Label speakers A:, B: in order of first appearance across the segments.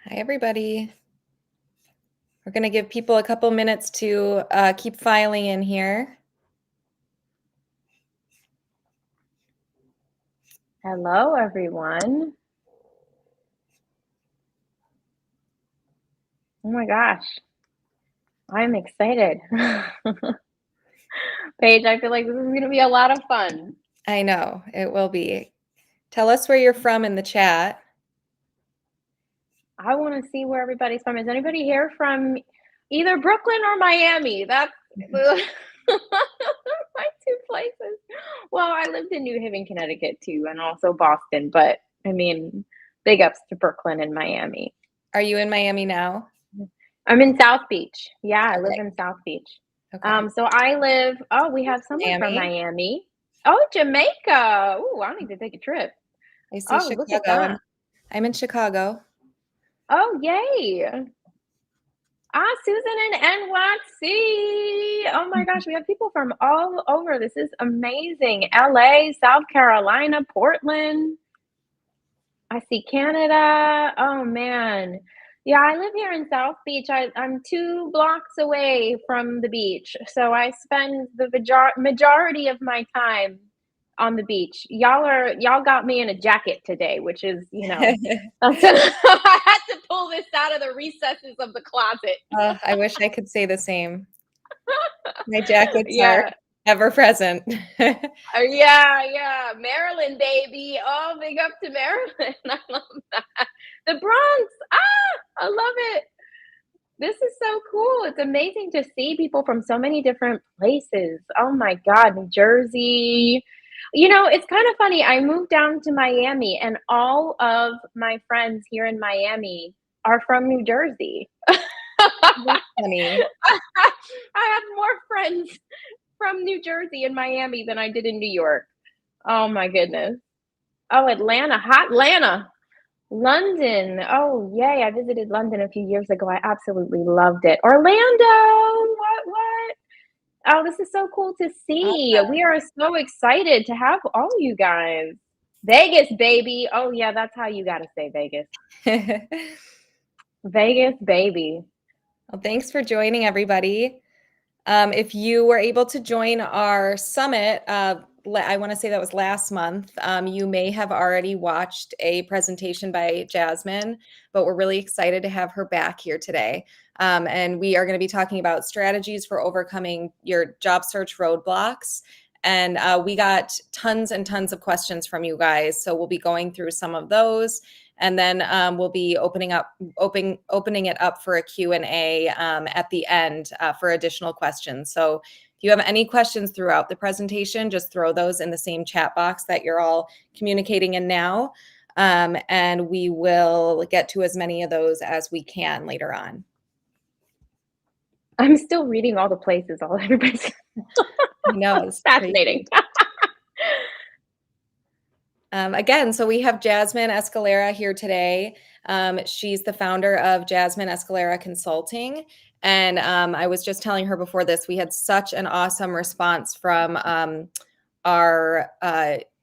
A: Hi, everybody. We're going to give people a couple minutes to keep filing in here.
B: Hello, everyone. Oh my gosh, I'm excited. Paige, I feel like this is going to be a lot of fun.
A: I know it will be. Tell us where you're from in the chat.
B: I want to see where everybody's from. Is anybody here from either Brooklyn or Miami? That's my two places. Well, I lived in New Haven, Connecticut too, and also Boston, but I mean, big ups to Brooklyn and Miami.
A: Are you in Miami now?
B: I'm in South Beach. Yeah, I live
A: Okay.
B: in South Beach.
A: Okay.
B: So I live, we have someone from Miami. Oh, Jamaica. Oh, I need to take a trip.
A: I see
B: Oh, look at
A: Chicago.
B: that.
A: I'm in Chicago.
B: Oh, yay. Susan in NYC. Oh my gosh, we have people from all over. This is amazing. LA, South Carolina, Portland. I see Canada. Oh man. Yeah, I live here in South Beach. I'm 2 blocks away from the beach. So I spend the majority of my time on the beach. Y'all got me in a jacket today, which is, I had to pull this out of the recesses of the closet.
A: I wish I could say the same. My jackets are
B: Yeah.
A: ever present.
B: Yeah. Maryland, baby. Oh, big up to Maryland. I love that. The Bronx. I love it. This is so cool. It's amazing to see people from so many different places. Oh my God, New Jersey. It's kind of funny. I moved down to Miami, and all of my friends here in Miami are from New Jersey.
A: That's funny.
B: I have more friends from New Jersey and Miami than I did in New York. Oh my goodness. Oh, Atlanta, hot Atlanta. London. Oh, yay. I visited London a few years ago. I absolutely loved it. Orlando. What? Oh, this is so cool to see. We are so excited to have all you guys. Vegas, baby. Oh, yeah, that's how you got to say Vegas. Vegas, baby.
A: Well, thanks for joining, everybody. If you were able to join our summit, I want to say that was last month, you may have already watched a presentation by Jasmine, but we're really excited to have her back here today. And we are going to be talking about strategies for overcoming your job search roadblocks. And we got tons and tons of questions from you guys. So we'll be going through some of those. And then we'll be opening it up for a Q&A at the end for additional questions. So if you have any questions throughout the presentation, just throw those in the same chat box that you're all communicating in now. And we will get to as many of those as we can later on.
B: I'm still reading all the places all everybody's.
A: No, it's
B: fascinating.
A: Again, so we have Jasmine Escalera here today. She's the founder of Jasmine Escalera Consulting. And I was just telling her before this, we had such an awesome response from our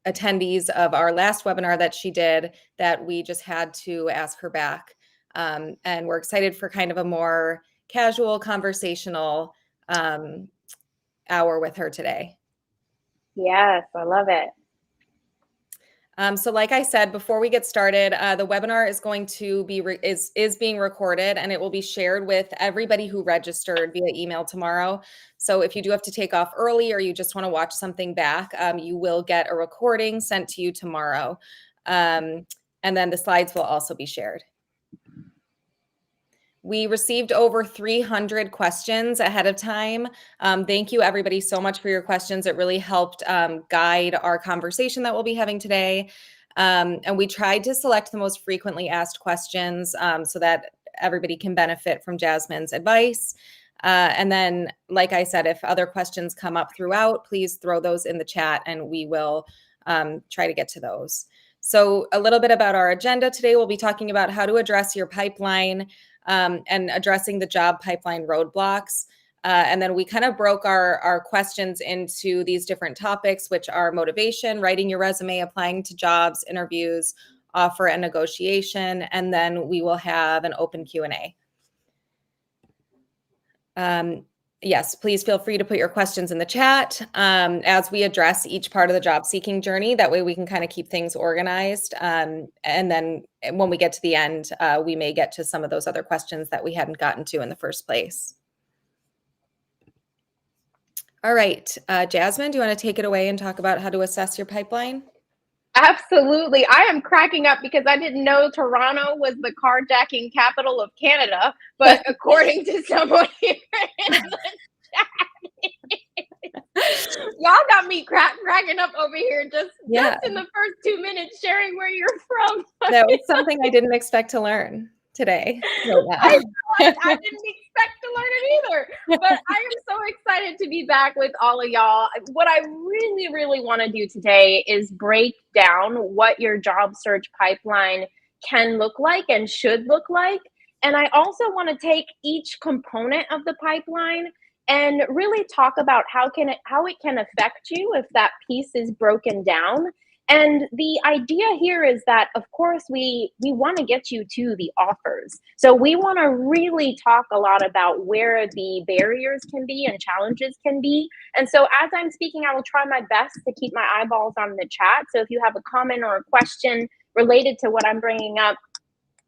A: attendees of our last webinar that she did that we just had to ask her back. And we're excited for kind of a more casual conversational hour with her today.
B: Yes, I love it.
A: So like I said, before we get started, the webinar is going to be is being recorded, and it will be shared with everybody who registered via email tomorrow. So if you do have to take off early or you just want to watch something back, you will get a recording sent to you tomorrow. And then the slides will also be shared. We received over 300 questions ahead of time. Thank you, everybody, so much for your questions. It really helped guide our conversation that we'll be having today. And we tried to select the most frequently asked questions so that everybody can benefit from Jasmine's advice. And then, like I said, if other questions come up throughout, please throw those in the chat and we will try to get to those. So a little bit about our agenda today. We'll be talking about how to address your pipeline and addressing the job pipeline roadblocks. And then we kind of broke our questions into these different topics, which are motivation, writing your resume, applying to jobs, interviews, offer and negotiation, and then we will have an open Q&A. Yes, please feel free to put your questions in the chat as we address each part of the job seeking journey. That way we can kind of keep things organized. And then when we get to the end, we may get to some of those other questions that we hadn't gotten to in the first place. All right, Jasmine, do you want to take it away and talk about how to assess your pipeline?
B: Absolutely. I am cracking up because I didn't know Toronto was the carjacking capital of Canada, but according to someone here in the chat, y'all got me cracking up over here just in the first 2 minutes sharing where you're from.
A: That was something I didn't expect to learn today.
B: I didn't expect to learn it either, but I am so excited to be back with all of y'all. What I really, really want to do today is break down what your job search pipeline can look like and should look like. And I also want to take each component of the pipeline and really talk about how it can affect you if that piece is broken down. And the idea here is that, of course, we want to get you to the offers. So we want to really talk a lot about where the barriers can be and challenges can be. And so as I'm speaking, I will try my best to keep my eyeballs on the chat. So if you have a comment or a question related to what I'm bringing up,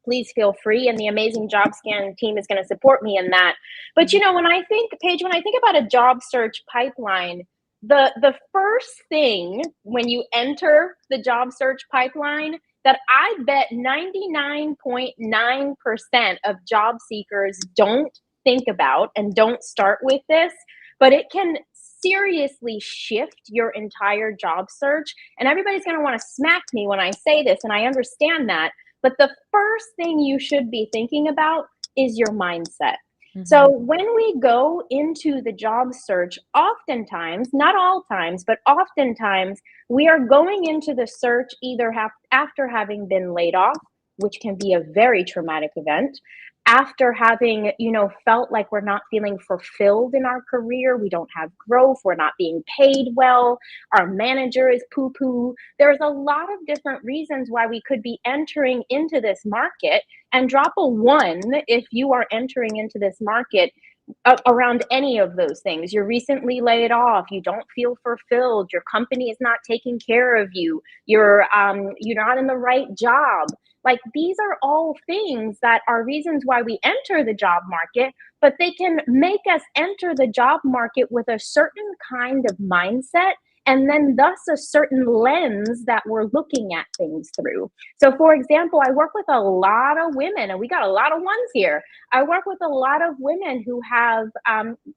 B: please feel free. And the amazing Jobscan team is going to support me in that. But, you know, when I think about a job search pipeline, the first thing when you enter the job search pipeline that I bet 99.9% of job seekers don't think about and don't start with this, but it can seriously shift your entire job search. And everybody's going to want to smack me when I say this, and I understand that. But the first thing you should be thinking about is your mindset. So when we go into the job search, oftentimes, not all times, but oftentimes, we are going into the search either after having been laid off, which can be a very traumatic event, after having, felt like we're not feeling fulfilled in our career, we don't have growth, we're not being paid well, our manager is poo-poo. There's a lot of different reasons why we could be entering into this market, and drop a 1 if you are entering into this market around any of those things. You're recently laid off, you don't feel fulfilled, your company is not taking care of you, you're not in the right job. Like, these are all things that are reasons why we enter the job market, but they can make us enter the job market with a certain kind of mindset, and then thus a certain lens that we're looking at things through. So for example, I work with a lot of women, and we got a lot of ones here. I work with a lot of women who have,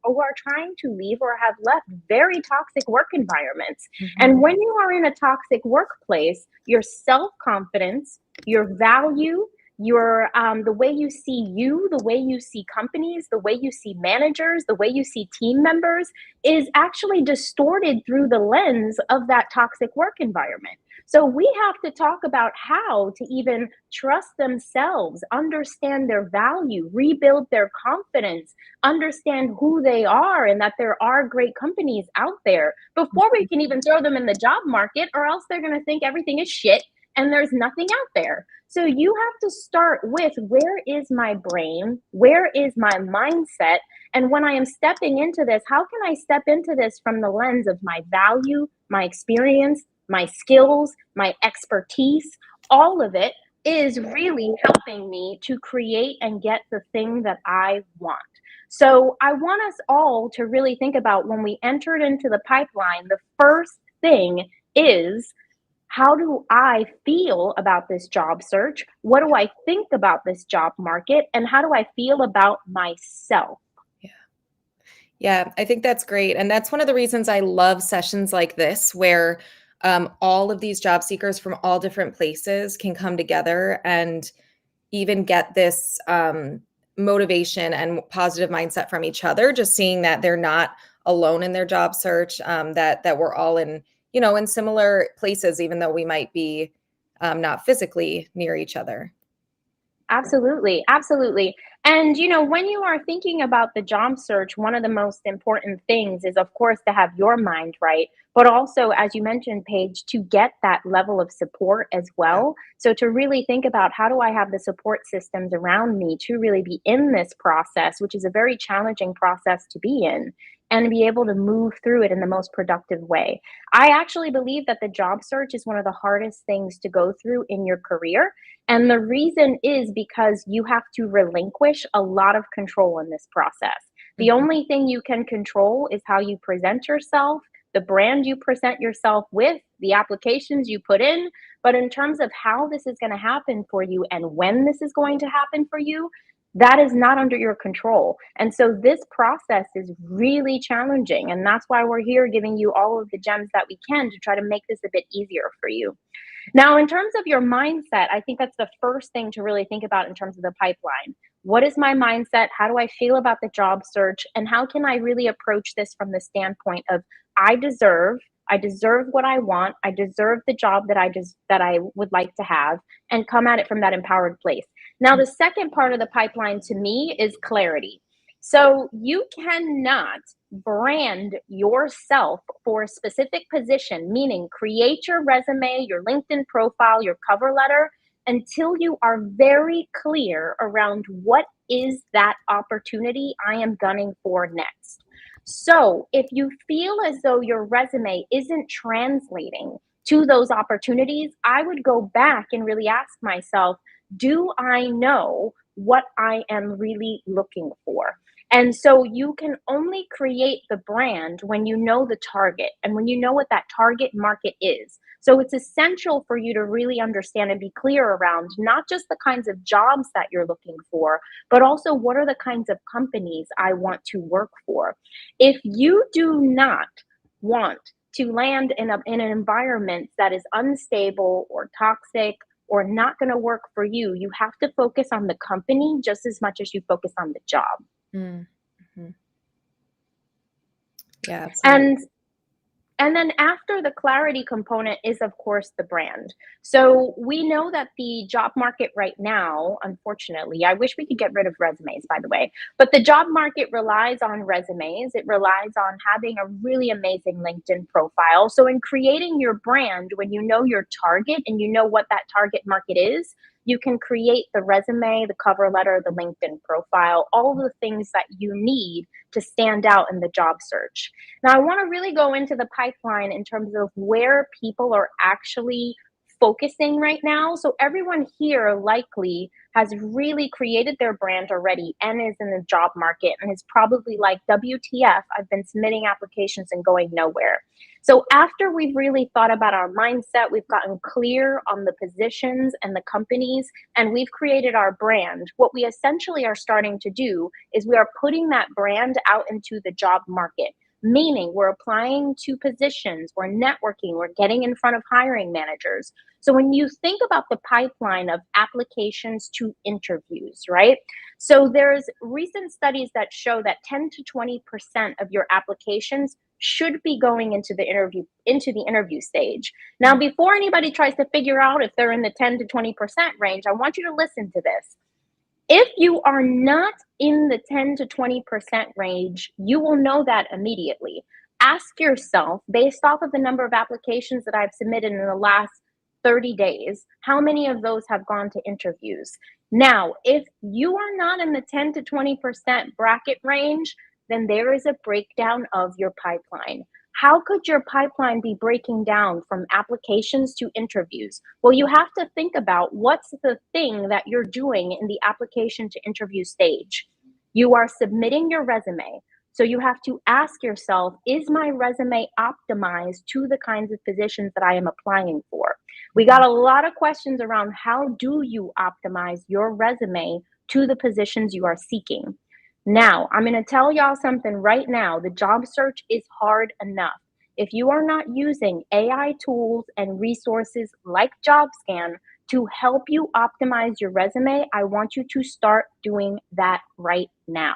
B: who are trying to leave or have left very toxic work environments. And when you are in a toxic workplace, your self-confidence, your value, your the way you see you, the way you see companies, the way you see managers, the way you see team members is actually distorted through the lens of that toxic work environment. So we have to talk about how to even trust themselves, understand their value, rebuild their confidence, understand who they are and that there are great companies out there before we can even throw them in the job market, or else they're going to think everything is shit and there's nothing out there. So you have to start with, where is my brain? Where is my mindset? And when I am stepping into this, how can I step into this from the lens of my value, my experience, my skills, my expertise? All of it is really helping me to create and get the thing that I want. So I want us all to really think about, when we entered into the pipeline, the first thing is, how do I feel about this job search? What do I think about this job market? And how do I feel about myself?
A: Yeah, I think that's great. And that's one of the reasons I love sessions like this, where all of these job seekers from all different places can come together and even get this motivation and positive mindset from each other, just seeing that they're not alone in their job search, that we're all in similar places, even though we might be not physically near each other.
B: Absolutely. Absolutely. And when you are thinking about the job search, one of the most important things is, of course, to have your mind right, but also, as you mentioned, Paige, to get that level of support as
A: Yeah.
B: well. So to really think about, how do I have the support systems around me to really be in this process, which is a very challenging process to be in, and be able to move through it in the most productive way. I actually believe that the job search is one of the hardest things to go through in your career, and the reason is because you have to relinquish a lot of control in this process. The
A: Mhm.
B: only thing you can control is how you present yourself, the brand you present yourself with, the applications you put in. But in terms of how this is going to happen for you and when this is going to happen for you, that is not under your control. And so this process is really challenging. And that's why we're here giving you all of the gems that we can to try to make this a bit easier for you. Now, in terms of your mindset, I think that's the first thing to really think about in terms of the pipeline. What is my mindset? How do I feel about the job search? And how can I really approach this from the standpoint of, I deserve, I deserve what I want, I deserve the job that I would like to have, and come at it from that empowered place. Now, the second part of the pipeline to me is clarity. So you cannot brand yourself for a specific position, meaning create your resume, your LinkedIn profile, your cover letter, until you are very clear around what is that opportunity I am gunning for next. So if you feel as though your resume isn't translating to those opportunities, I would go back and really ask myself, do I know what I am really looking for? And so you can only create the brand when you know the target and when you know what that target market is. So it's essential for you to really understand and be clear around not just the kinds of jobs that you're looking for, but also what are the kinds of companies I want to work for. If you do not want to land in an environment that is unstable or toxic or not going to work for you, you have to focus on the company just as much as you focus on the job.
A: Mhm. Yeah, absolutely.
B: And And then after the clarity component is, of course, the brand. So we know that the job market right now, unfortunately, I wish we could get rid of resumes, by the way, but the job market relies on resumes. It relies on having a really amazing LinkedIn profile. So in creating your brand, when you know your target and you know what that target market is, you can create the resume, the cover letter, the LinkedIn profile, all the things that you need to stand out in the job search. Now, I want to really go into the pipeline in terms of where people are actually focusing right now. So, everyone here likely has really created their brand already and is in the job market and is probably like, WTF, I've been submitting applications and going nowhere. So, after we've really thought about our mindset, we've gotten clear on the positions and the companies, and we've created our brand, what we essentially are starting to do is we are putting that brand out into the job market, meaning we're applying to positions, we're networking, we're getting in front of hiring managers. So when you think about the pipeline of applications to interviews, right? So there's recent studies that show that 10 to 20% of your applications should be going into the interview stage. Now,
A: Mhm.
B: before anybody tries to figure out if they're in the 10 to 20% range, I want you to listen to this. If you are not in the 10 to 20% range, you will know that immediately. Ask yourself, based off of the number of applications that I've submitted in the last 30 days, how many of those have gone to interviews? Now, if you are not in the 10 to 20% bracket range, then there is a breakdown of your pipeline. How could your pipeline be breaking down from applications to interviews? Well, you have to think about what's the thing that you're doing in the application to interview stage. You are submitting your resume. So you have to ask yourself, is my resume optimized to the kinds of positions that I am applying for? We got
A: Mhm.
B: a lot of questions around, how do you optimize your resume to the positions you are seeking? Now, I'm going to tell y'all something right now. The job search is hard enough. If you are not using AI tools and resources like Jobscan to help you optimize your resume, I want you to start doing that right now.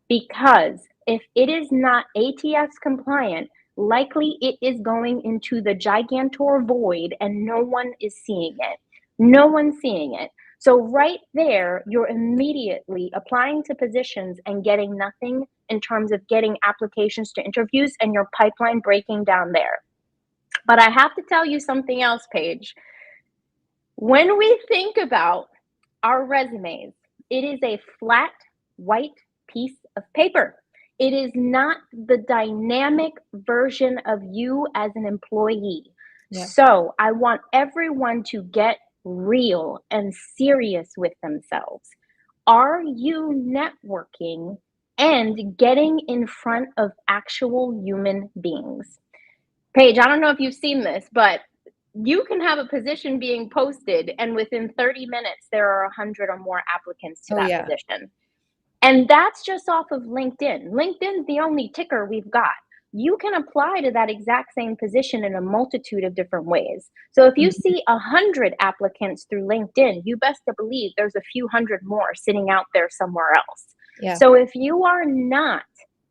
B: Because if it is not ATS compliant, likely it is going into the gigantor void and no one is seeing it. No one's seeing it. So right there, you're immediately applying to positions and getting nothing in terms of getting applications to interviews and your pipeline breaking down there. But I have to tell you something else, Paige. When we think about our resumes, it is a flat white piece of paper. It is not the dynamic version of you as an employee.
A: Yeah.
B: So I want everyone to get real and serious with themselves. Are you networking and getting in front of actual human beings? Paige, I don't know if you've seen this, but you can have a position being posted, and within 30 minutes, there are 100 or more applicants to
A: Oh
B: that
A: yeah.
B: position. And that's just off of LinkedIn. LinkedIn's the only ticker we've got. You can apply to that exact same position in a multitude of different ways. So if you
A: Mhm.
B: see 100 applicants through LinkedIn, you best to believe there's a few hundred more sitting out there somewhere else.
A: Yeah.
B: So if you are not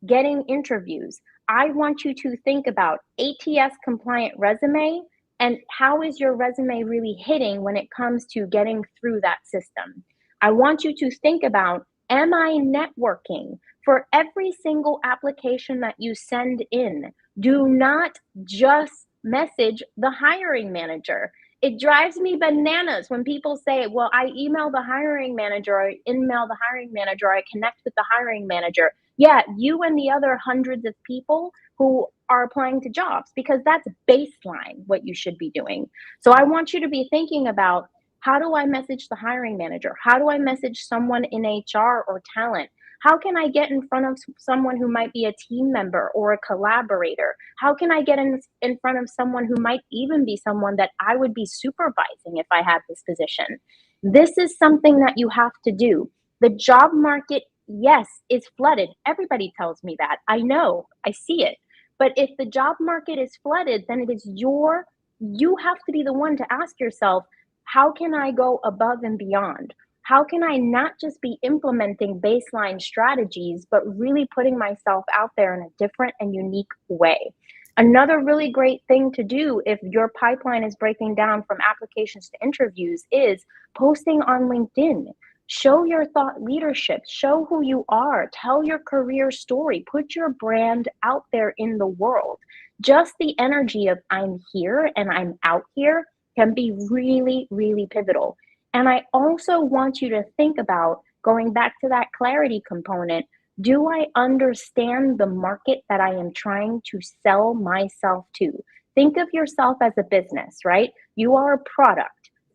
B: getting interviews, I want you to think about ATS compliant resume and how is your resume really hitting when it comes to getting through that system. I want you to think about, am I networking? For every single application that you send in, do not just message the hiring manager. It drives me bananas when people say, well, I email the hiring manager, or email the hiring manager, or I connect with the hiring manager. Yeah, you and the other hundreds of people who are applying to jobs, because that's baseline what you should be doing. So I want you to be thinking about, how do I message the hiring manager? How do I message someone in HR or talent? How can I get in front of someone who might be a team member or a collaborator? How can I get in front of someone who might even be someone that I would be supervising if I had this position? This is something that you have to do. The job market, yes, is flooded. Everybody tells me that. I know, I see it. But if the job market is flooded, then it is you have to be the one to ask yourself, how can I go above and beyond? How can I not just be implementing baseline strategies, but really putting myself out there in a different and unique way? Another really great thing to do if your pipeline is breaking down from applications to interviews is posting on LinkedIn. Show your thought leadership, show who you are, tell your career story, put your brand out there in the world. Just the energy of I'm here and I'm out here can be really, really pivotal. And I also want you to think about, going back to that clarity component, do I understand the market that I am trying to sell myself to? Think of yourself as a business, right? You are a product.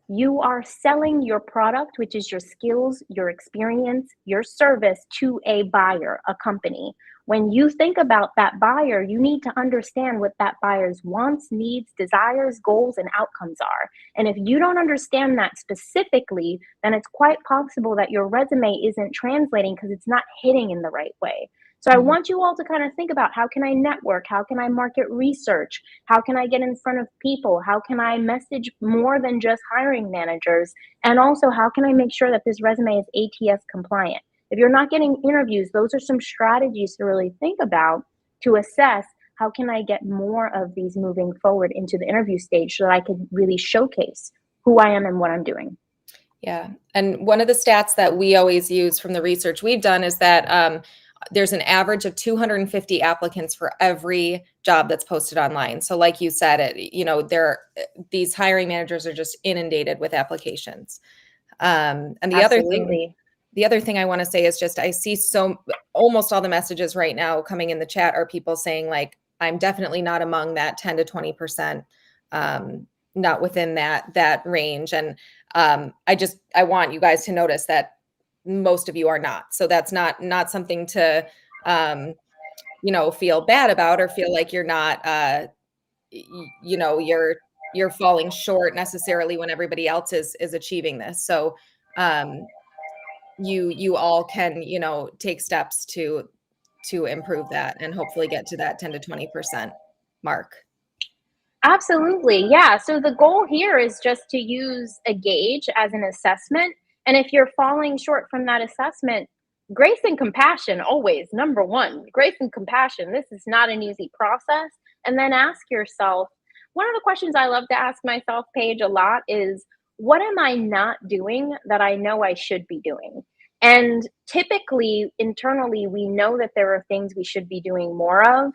B: You are selling your product, which is your skills, your experience, your service, to a buyer, a company. When you think about that buyer, you need to understand what that buyer's wants, needs, desires, goals, and outcomes are. And if you don't understand that specifically, then it's quite possible that your resume isn't translating because it's not hitting in the right way. So I
A: Mhm.
B: want you all to kind of think about, how can I network? How can I market research? How can I get in front of people? How can I message more than just hiring managers? And also, how can I make sure that this resume is ATS compliant? If you're not getting interviews, those are some strategies to really think about to assess, how can I get more of these moving forward into the interview stage so that I can really showcase who I am and what I'm doing.
A: Yeah. And one of the stats that we always use from the research we've done is that there's an average of 250 applicants for every job that's posted online. So like you said, these hiring managers are just inundated with applications. And
B: Absolutely.
A: the other thing I want to say is just, I see almost all the messages right now coming in the chat are people saying like, I'm definitely not among that 10 to 20%, not within that range. And I want you guys to notice that most of you are not. So that's not something to, feel bad about or feel like you're not, you're falling short necessarily when everybody else is achieving this. So, you all can, take steps to improve that and hopefully get to that 10 to 20% mark.
B: Absolutely. Yeah. So the goal here is just to use a gauge as an assessment. And if you're falling short from that assessment, grace and compassion, always number one. Grace and compassion. This is not an easy process. And then ask yourself, one of the questions I love to ask myself, Paige, a lot is, what am I not doing that I know I should be doing? And typically, internally, we know that there are things we should be doing more of.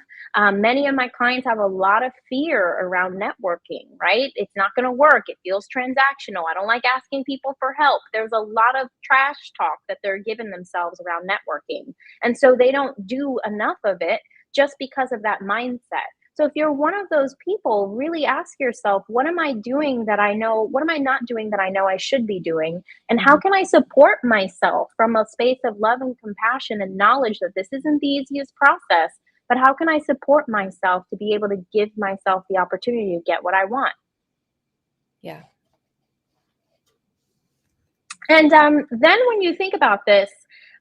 B: Many of my clients have a lot of fear around networking, right? It's not going to work. It feels transactional. I don't like asking people for help. There's a lot of trash talk that they're giving themselves around networking. And so they don't do enough of it just because of that mindset. So if you're one of those people, really ask yourself, what am I doing that I know, what am I not doing that I know I should be doing? And how
A: Mhm.
B: can I support myself from a space of love and compassion and knowledge that this isn't the easiest process, but how can I support myself to be able to give myself the opportunity to get what I want?
A: Yeah.
B: And then when you think about this,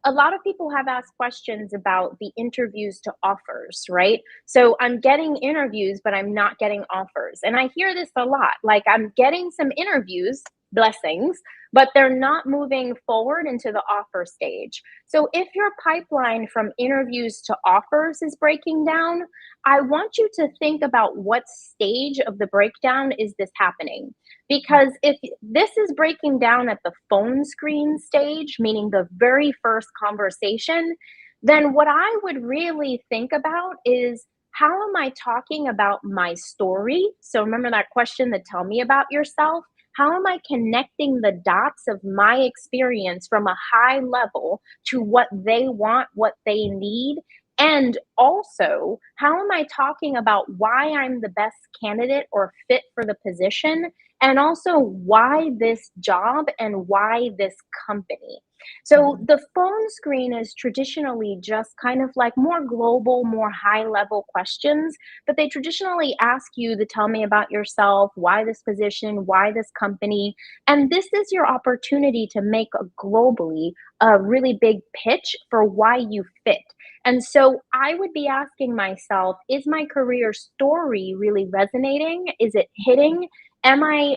B: a lot of people have asked questions about the interviews to offers, right? So I'm getting interviews, but I'm not getting offers. And I hear this a lot, like I'm getting some interviews, blessings, but they're not moving forward into the offer stage. So if your pipeline from interviews to offers is breaking down, I want you to think about what stage of the breakdown is this happening. Because if this is breaking down at the phone screen stage, meaning the very first conversation, then what I would really think about is, how am I talking about my story? So remember that question, that tell me about yourself. How am I connecting the dots of my experience from a high level to what they want, what they need? And also, how am I talking about why I'm the best candidate or fit for the position? And also, why this job and why this company? So
A: Mhm.
B: the phone screen is traditionally just kind of like more global, more high level questions, but they traditionally ask you to tell me about yourself, why this position, why this company. And this is your opportunity to make a globally a really big pitch for why you fit. And so I would be asking myself, is my career story really resonating? Is it hitting? Am I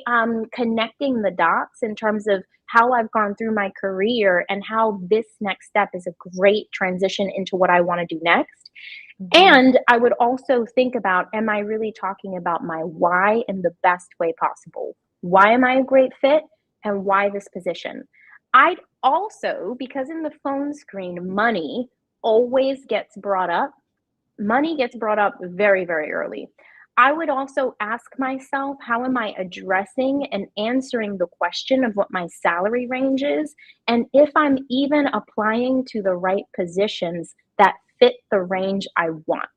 B: connecting the dots in terms of how I've gone through my career and how this next step is a great transition into what I want to do next?
A: Mhm.
B: And I would also think about, am I really talking about my why in the best way possible? Why am I a great fit? And why this position? I'd also, because in the phone screen, always gets brought up, money gets brought up very, very early. I would also ask myself, how am I addressing and answering the question of what my salary range is? And if I'm even applying to the right positions that fit the range I want.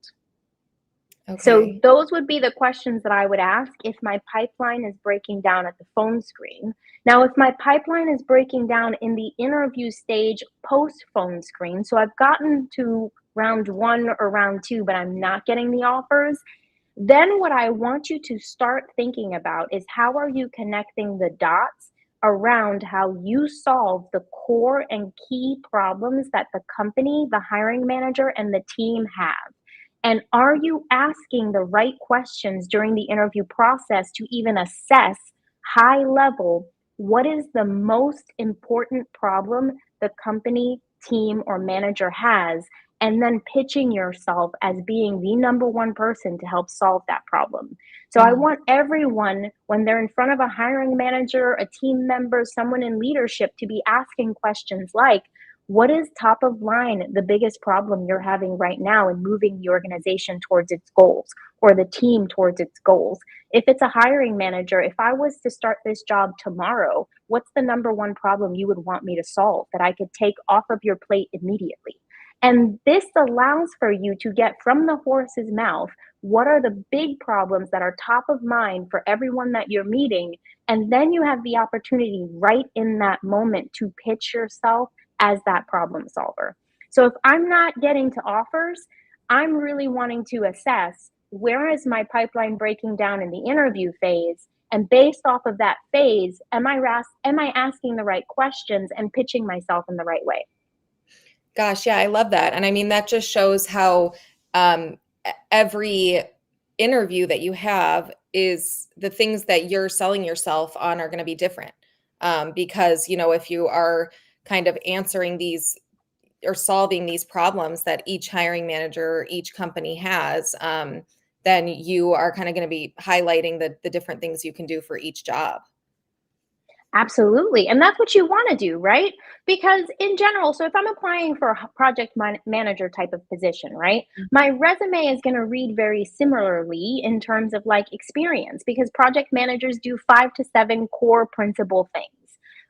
B: So
A: Okay.
B: those would be the questions that I would ask if my pipeline is breaking down at the phone screen. Now, if my pipeline is breaking down in the interview stage post phone screen, so I've gotten to round one or round two, but I'm not getting the offers, then what I want you to start thinking about is, how are you connecting the dots around how you solve the core and key problems that the company, the hiring manager, and the team have? And are you asking the right questions during the interview process to even assess high level what is the most important problem the company, team, or manager has? And then pitching yourself as being the number one person to help solve that problem. So I
A: Mhm.
B: want everyone, when they're in front of a hiring manager, a team member, someone in leadership, to be asking questions like, what is top of line, the biggest problem you're having right now in moving the organization towards its goals or the team towards its goals? If it's a hiring manager, if I was to start this job tomorrow, what's the number one problem you would want me to solve that I could take off of your plate immediately? And this allows for you to get from the horse's mouth, what are the big problems that are top of mind for everyone that you're meeting? And then you have the opportunity right in that moment to pitch yourself as that problem solver. So if I'm not getting to offers, I'm really wanting to assess, where is my pipeline breaking down in the interview phase? And based off of that phase, am I asking the right questions and pitching myself in the right way?
A: Gosh, yeah, I love that. And I mean, that just shows how every interview that you have is the things that you're selling yourself on are going to be different. Because, if you are kind of answering these or solving these problems that each hiring manager, each company has, then you are kind of going to be highlighting the different things you can do for each job.
B: Absolutely. And that's what you want to do, right? Because in general, so if I'm applying for a manager type of position, right? My resume is going to read very similarly in terms of like experience because project managers do 5 to 7 core principal things.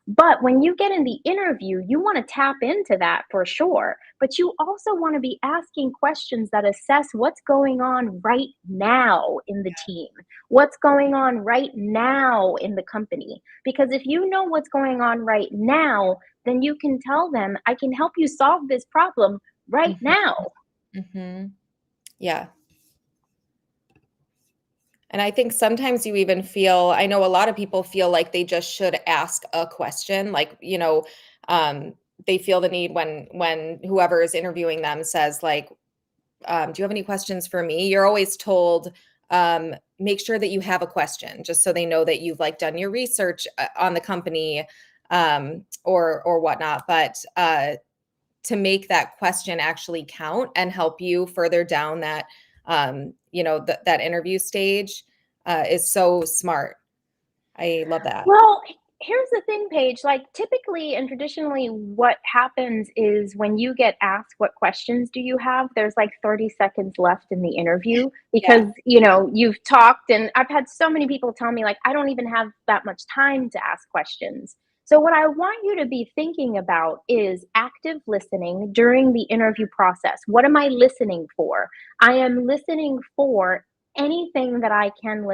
B: But when you get in the interview, you want to tap into that for sure. But you also want to be asking questions that assess what's going on right now in the team, what's going on right now in the company. Because if you know what's going on right now, then you can tell them, I can help you solve this problem right
A: Mhm,
B: now.
A: mhm. Yeah. And I think sometimes you even feel I know a lot of people feel like they just should ask a question, like, they feel the need when whoever is interviewing them says, like, "Do you have any questions for me?" You're always told, "Make sure that you have a question," just so they know that you've, like, done your research, on the company, or whatnot, but, to make that question actually count and help you further down that, that interview stage, is so smart. I love that.
B: Well, here's the thing, Paige. Like, typically and traditionally, what happens is when you get asked, what questions do you have? There's like 30 seconds left in the interview
A: Yeah.
B: because, you've talked, and I've had so many people tell me, like, I don't even have that much time to ask questions. So, what I want you to be thinking about is active listening during the interview process. What am I listening for? I am listening for anything that I can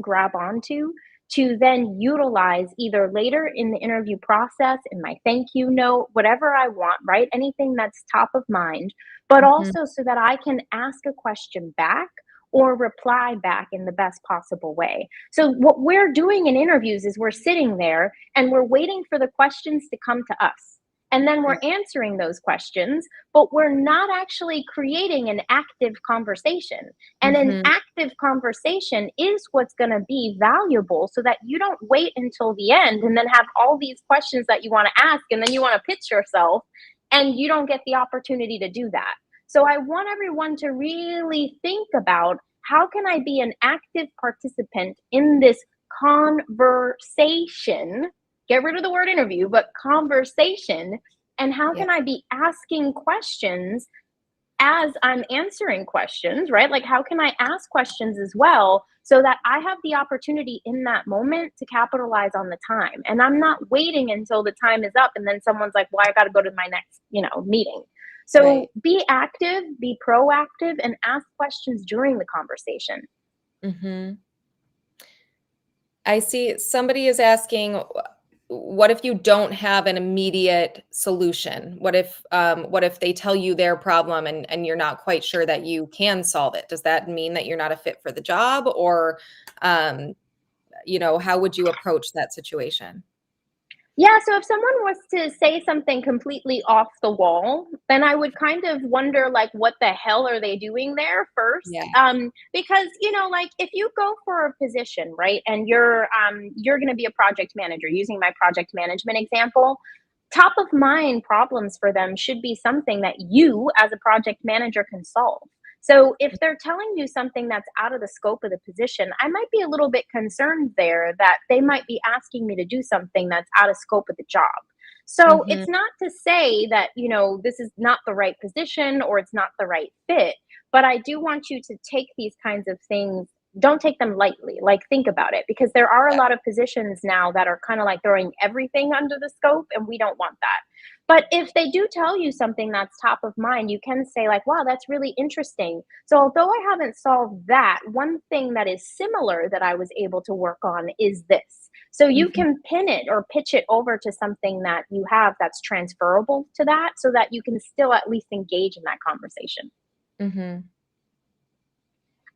B: grab onto to then utilize either later in the interview process, in my thank you note, whatever I want, right? Anything that's top of mind, but
A: Mhm.
B: also so that I can ask a question back or reply back in the best possible way. So, what we're doing in interviews is we're sitting there and we're waiting for the questions to come to us. And then
A: Yeah.
B: we're answering those questions, but we're not actually creating an active conversation. And an
A: Mhm.
B: active conversation is what's going to be valuable so that you don't wait until the end and then have all these questions that you want to ask and then you want to pitch yourself and you don't get the opportunity to do that. So I want everyone to really think about how can I be an active participant in this conversation? Get rid of the word interview, but conversation. And how
A: Yeah.
B: can I be asking questions as I'm answering questions, right? Like, how can I ask questions as well so that I have the opportunity in that moment to capitalize on the time? And I'm not waiting until the time is up and then someone's like, well, I got to go to my next, meeting. So
A: Right.
B: be active, be proactive, and ask questions during the conversation.
A: Mhm. I see somebody is asking, what if you don't have an immediate solution? What if they tell you their problem and you're not quite sure that you can solve it? Does that mean that you're not a fit for the job? Or, um, how would you approach that situation?
B: Yeah, so if someone was to say something completely off the wall, then I would kind of wonder like what the hell are they doing there first?
A: Yeah.
B: Because like if you go for a position, right, and you're going to be a project manager using my project management example, top of mind problems for them should be something that you as a project manager can solve. So if they're telling you something that's out of the scope of the position, I might be a little bit concerned there that they might be asking me to do something that's out of scope of the job. So
A: Mhm.
B: it's not to say that, this is not the right position or it's not the right fit, but I do want you to take these kinds of things, don't take them lightly. Like, think about it because there are a
A: Yeah.
B: lot of positions now that are kind of like throwing everything under the scope, and we don't want that. But if they do tell you something that's top of mind, you can say, like, wow, that's really interesting. So, although I haven't solved that, one thing that is similar that I was able to work on is this. So, you
A: Mhm.
B: can pin it or pitch it over to something that you have that's transferable to that so that you can still at least engage in that conversation.
A: Mhm.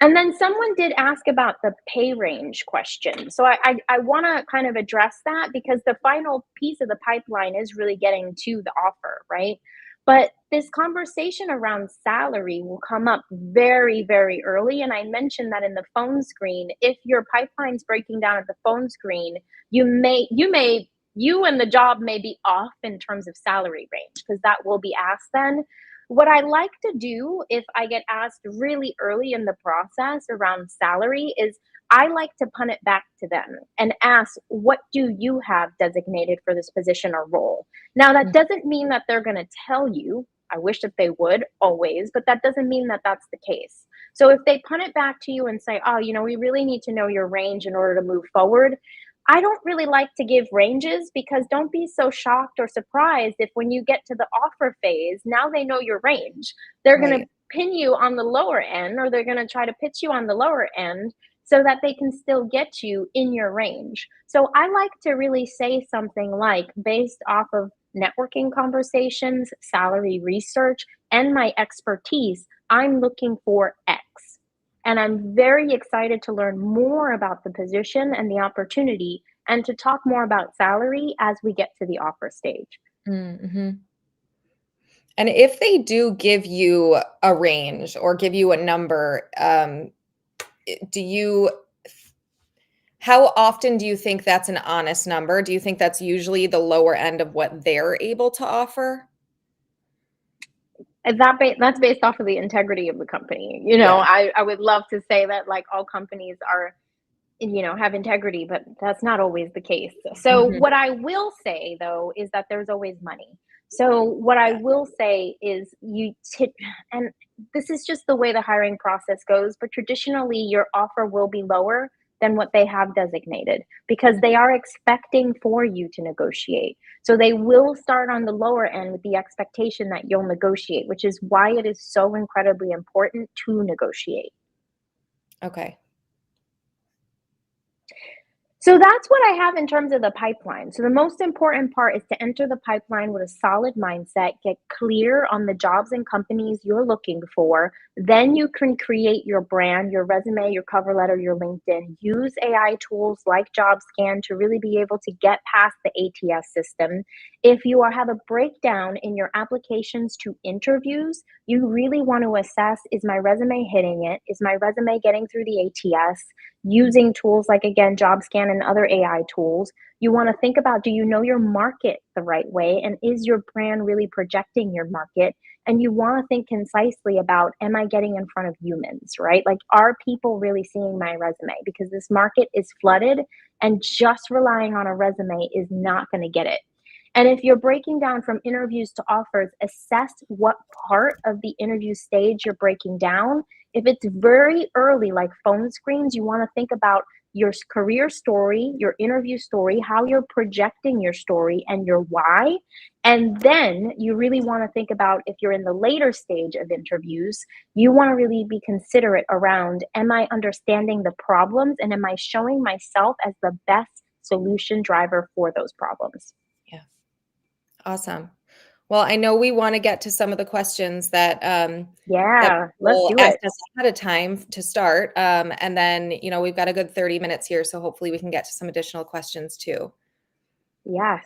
B: And then someone did ask about the pay range question. So I want to kind of address that because the final piece of the pipeline is really getting to the offer, right? But this conversation around salary will come up very, very early. And I mentioned that in the phone screen, if your pipeline's breaking down at the phone screen, you and the job may be off in terms of salary range because that will be asked then. What I like to do if I get asked really early in the process around salary is I like to punt it back to them and ask, what do you have designated for this position or role? Now, that
A: Mm.
B: doesn't mean that they're going to tell you. I wish that they would always, but that doesn't mean that that's the case. So if they punt it back to you and say, oh, we really need to know your range in order to move forward, I don't really like to give ranges, because don't be so shocked or surprised if when you get to the offer phase, now they know your range. They're going to
A: Right.
B: pin you on the lower end, or they're going to try to pitch you on the lower end so that they can still get you in your range. So I like to really say something like, based off of networking conversations, salary research, and my expertise, I'm looking for X. And I'm very excited to learn more about the position and the opportunity, and to talk more about salary as we get to the offer stage.
A: Mm-hmm. And if they do give you a range or give you a number, do you how often do you think that's an honest number? Do you think that's usually the lower end of what they're able to offer?
B: And that's based off of the integrity of the company.
A: Yeah.
B: I would love to say that, like, all companies are, have integrity, but that's not always the case. So
A: Mhm.
B: what I will say though is that there's always money. So what I
A: Yeah.
B: will say is, and this is just the way the hiring process goes, but traditionally your offer will be lower than what they have designated, because they are expecting for you to negotiate. So they will start on the lower end with the expectation that you'll negotiate, which is why it is so incredibly important to negotiate.
A: Okay.
B: So that's what I have in terms of the pipeline. So the most important part is to enter the pipeline with a solid mindset, get clear on the jobs and companies you're looking for. Then you can create your brand, your resume, your cover letter, your LinkedIn. Use AI tools like Jobscan to really be able to get past the ATS system. If you have a breakdown in your applications to interviews, you really want to assess, is my resume hitting it? Is my resume getting through the ATS? Using tools like, again, JobScan and other AI tools. You want to think about, do you know your market the right way? And is your brand really projecting your market? And you want to think concisely about, am I getting in front of humans, right? Like, are people really seeing my resume? Because this market is flooded, and just relying on a resume is not going to get it. And if you're breaking down from interviews to offers, assess what part of the interview stage you're breaking down. If it's very early, like phone screens, you want to think about your career story, your interview story, how you're projecting your story, and your why. And then you really want to think about, if you're in the later stage of interviews, you want to really be considerate around, am I understanding the problems, and am I showing myself as the best solution driver for those problems?
A: Yeah. Awesome. Well, I know we wanna get to some of the questions that
B: Yeah, let's
A: people
B: do
A: asked
B: it.
A: us ahead of time to start, and then, we've got a good 30 minutes here, so hopefully we can get to some additional questions too.
B: Yes.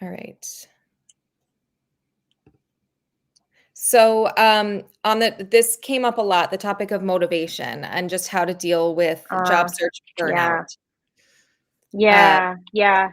A: All right. So, this came up a lot, the topic of motivation and just how to deal with job
B: Uh,
A: search burnout.
B: yeah,
A: Uh,
B: yeah.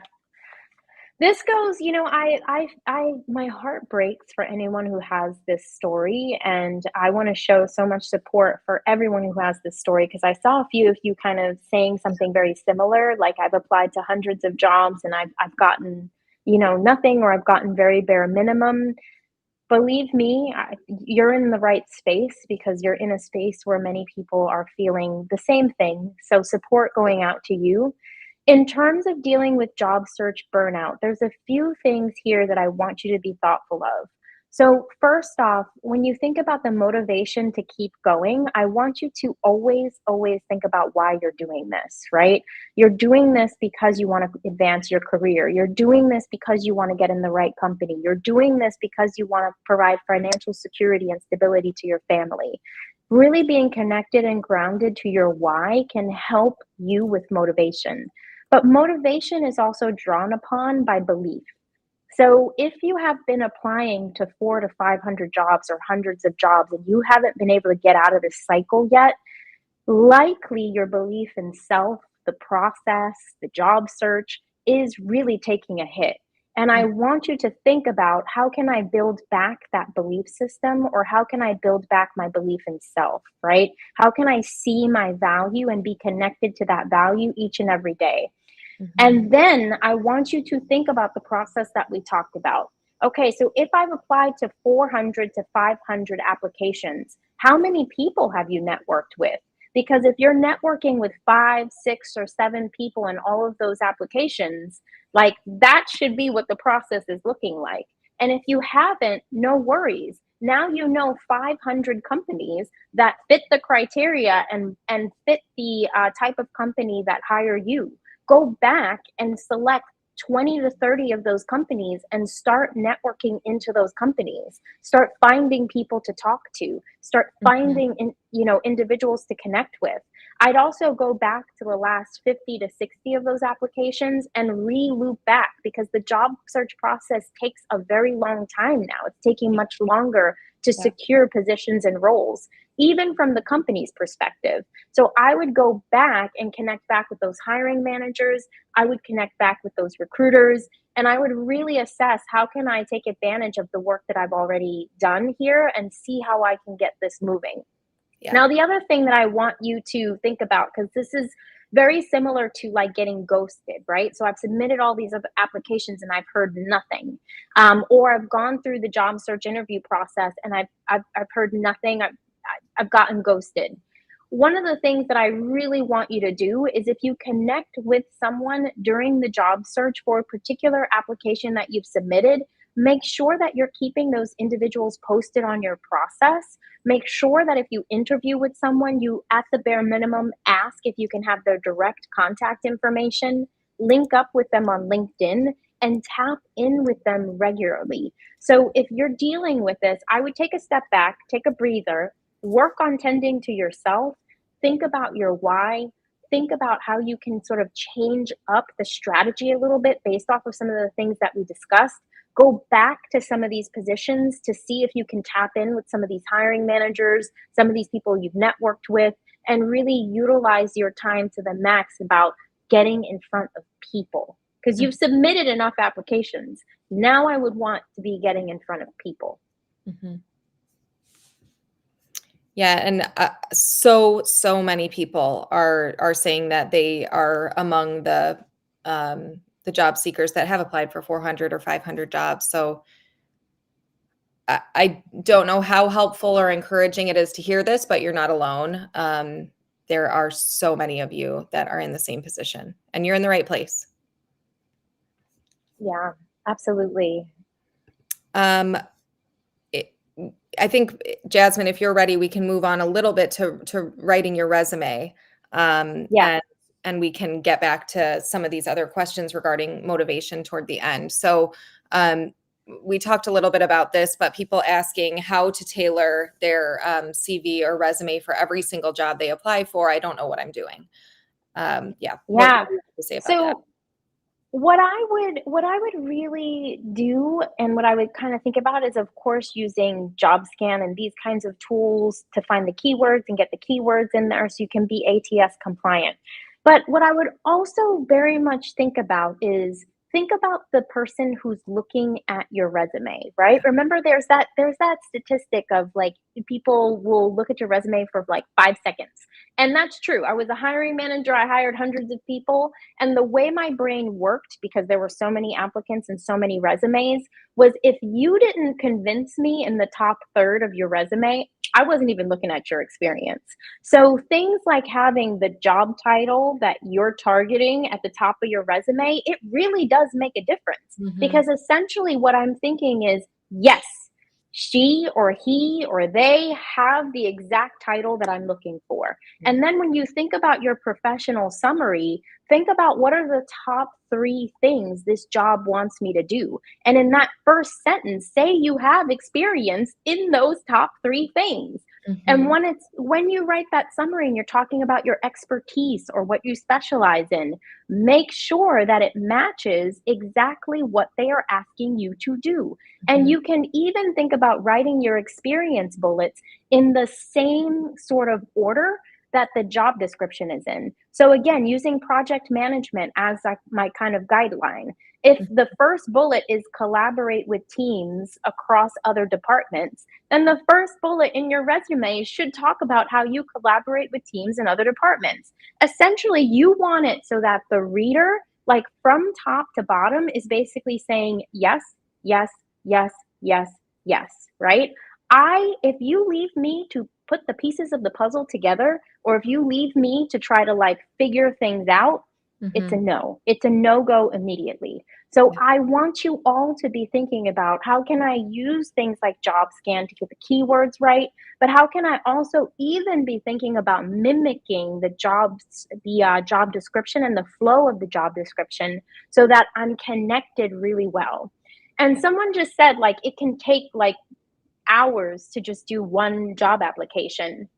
B: This goes, my heart breaks for anyone who has this story, and I want to show so much support for everyone who has this story, because I saw a few of you kind of saying something very similar. Like, I've applied to hundreds of jobs and I've gotten, nothing, or I've gotten very bare minimum. Believe me, you're in the right space, because you're in a space where many people are feeling the same thing. So, support going out to you. In terms of dealing with job search burnout, there's a few things here that I want you to be thoughtful of. So, first off, when you think about the motivation to keep going, I want you to always, always think about why you're doing this, right? You're doing this because you want to advance your career. You're doing this because you want to get in the right company. You're doing this because you want to provide financial security and stability to your family. Really being connected and grounded to your why can help you with motivation. But motivation is also drawn upon by belief. So if you have been applying to 400 to 500 jobs or hundreds of jobs, and you haven't been able to get out of this cycle yet, likely your belief in self, the process, the job search is really taking a hit. And I want you to think about, how can I build back that belief system, or how can I build back my belief in self, right? How can I see my value and be connected to that value each and every day? And then I want you to think about the process that we talked about. Okay, so if I've applied to 400 to 500 applications, how many people have you networked with? Because if you're networking with 5, 6, or 7 people in all of those applications, like, that should be what the process is looking like. And if you haven't, no worries. Now you know 500 companies that fit the criteria and fit the type of company that hire you. Go back and select 20 to 30 of those companies and start networking into those companies. Start finding people to talk to. Start finding individuals to connect with. I'd also go back to the last 50 to 60 of those applications and re-loop back, because the job search process takes a very long time now. It's taking much longer to secure positions and roles, even from the company's perspective. So I would go back and connect back with those hiring managers. I would connect back with those recruiters, and I would really assess, how can I take advantage of the work that I've already done here and see how I can get this moving. Now, the other thing that I want you to think about, because this is very similar to like getting ghosted, right? So I've submitted all these other applications and I've heard nothing, or I've gone through the job search interview process and I've heard nothing. I've gotten ghosted. One of the things that I really want you to do is, if you connect with someone during the job search for a particular application that you've submitted, make sure that you're keeping those individuals posted on your process. Make sure that if you interview with someone, you, at the bare minimum, ask if you can have their direct contact information, link up with them on LinkedIn, and tap in with them regularly. So if you're dealing with this, I would take a step back, take a breather, work on tending to yourself, think about your why, think about how you can sort of change up the strategy a little bit based off of some of the things that we discussed. Go back to some of these positions to see if you can tap in with some of these hiring managers, some of these people you've networked with, and really utilize your time to the max about getting in front of people. Because you've submitted enough applications. Now I would want to be getting in front of people.
A: Yeah, and so many people are saying that they are among the job seekers that have applied for 400 or 500 jobs. So I don't know how helpful or encouraging it is to hear this, but you're not alone. There are so many of you that are in the same position, and you're in the right place.
B: Yeah, absolutely.
A: I think, Jasmine, if you're ready, we can move on a little bit to writing your resume. And we can get back to some of these other questions regarding motivation toward the end. So we talked a little bit about this, but people asking how to tailor their CV or resume for every single job they apply for. I don't know what I'm doing. What do you have to say about that?
B: What I would really do, and what I would kind of think about, is, of course, using Jobscan and these kinds of tools to find the keywords and get the keywords in there so you can be ATS compliant. But what I would also very much think about is, think about the person who's looking at your resume, right? Remember, there's that statistic of, like, people will look at your resume for like 5 seconds. And that's true. I was a hiring manager. I hired hundreds of people. And the way my brain worked, because there were so many applicants and so many resumes, was, if you didn't convince me in the top third of your resume, I wasn't even looking at your experience. So things like having the job title that you're targeting at the top of your resume, it really does make a difference. Because essentially what I'm thinking is, yes, she or he or they have the exact title that I'm looking for. And then when you think about your professional summary, think about, what are the top 3 things this job wants me to do? And in that first sentence, say you have experience in those top 3 things. And when you write that summary and you're talking about your expertise or what you specialize in, make sure that it matches exactly what they are asking you to do. And you can even think about writing your experience bullets in the same sort of order that the job description is in. So again, using project management as my kind of guideline. If the first bullet is collaborate with teams across other departments, then the first bullet in your resume should talk about how you collaborate with teams in other departments. Essentially, you want it so that the reader, like from top to bottom, is basically saying yes, yes, yes, yes, yes, right? If you leave me to put the pieces of the puzzle together, or if you leave me to try to like figure things out, it's a
A: Mhm.
B: no. It's a no-go immediately. So
A: Yeah.
B: I want you all to be thinking about how can I use things like Jobscan to get the keywords right, but how can I also even be thinking about mimicking the job description and the flow of the job description so that I'm connected really well. And someone just said like it can take like hours to just do one job application.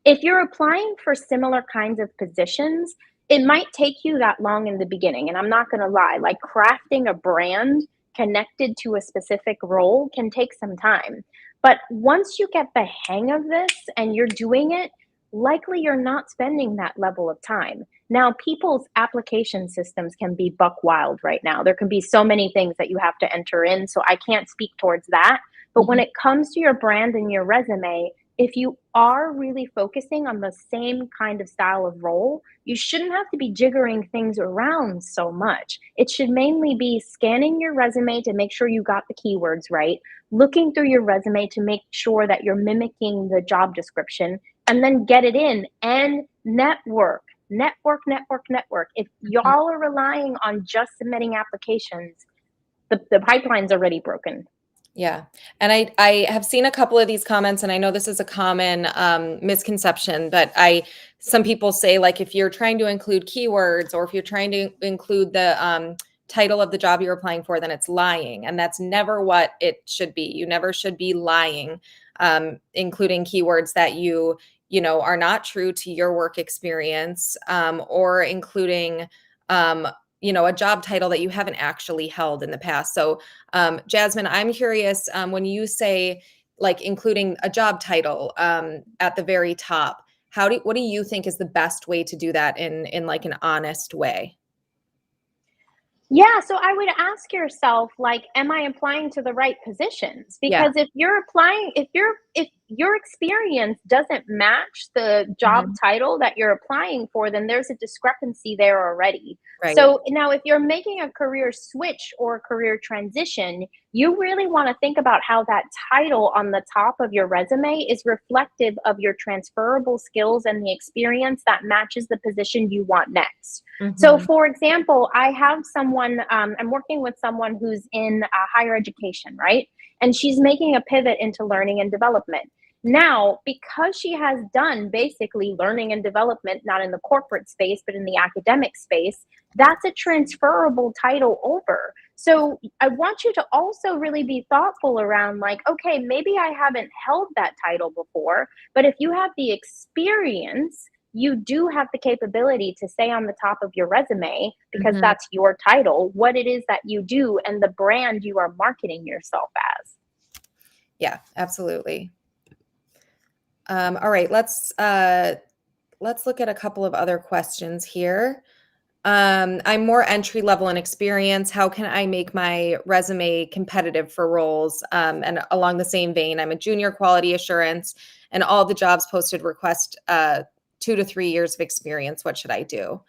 B: If you're applying for similar kinds of positions, it might take you that long in the beginning. And I'm not going to lie, like crafting a brand connected to a specific role can take some time. But once you get the hang of this and you're doing it, likely you're not spending that level of time. Now, people's application systems can be buck wild right now. There can be so many things that you have to enter in. So I can't speak towards that. But when
A: Mhm.
B: it comes to your brand and your resume, if you are really focusing on the same kind of style of role, you shouldn't have to be jiggering things around so much. It should mainly be scanning your resume to make sure you got the keywords right, looking through your resume to make sure that you're mimicking the job description, and then get it in and network. Network, network, network. If
A: Mhm.
B: y'all are relying on just submitting applications, the pipeline's already broken.
A: Yeah. And I have seen a couple of these comments, and I know this is a common misconception, but some people say like if you're trying to include keywords or if you're trying to include the title of the job you're applying for, then it's lying. And that's never what it should be. You never should be lying, including keywords that are not true to your work experience, or including a job title that you haven't actually held in the past. So Jasmine, I'm curious, when you say like including a job title at the very top, what do you think is the best way to do that in like an honest way?
B: Yeah, so I would ask yourself, like, am I applying to the right positions?
A: Yeah.
B: Because if your experience doesn't match the job
A: Mhm.
B: title that you're applying for, then there's a discrepancy there already.
A: Right.
B: So now if you're making a career switch or a career transition, you really want to think about how that title on the top of your resume is reflective of your transferable skills and the experience that matches the position you want next. So,
A: Mhm.
B: for example, I'm working with someone who's in higher education, right? And she's making a pivot into learning and development. Now, because she has done basically learning and development, not in the corporate space, but in the academic space, that's a transferable title over. So I want you to also really be thoughtful around like, okay, maybe I haven't held that title before, but if you have the experience, you do have the capability to say on the top of your resume, because
A: Mhm.
B: that's your title, what it is that you do and the brand you are marketing yourself as.
A: Yeah, absolutely. All right, let's look at a couple of other questions here. I'm more entry level in experience. How can I make my resume competitive for roles? And along the same vein, I'm a junior quality assurance, and all the jobs posted request 2 to 3 years of experience. What should I do?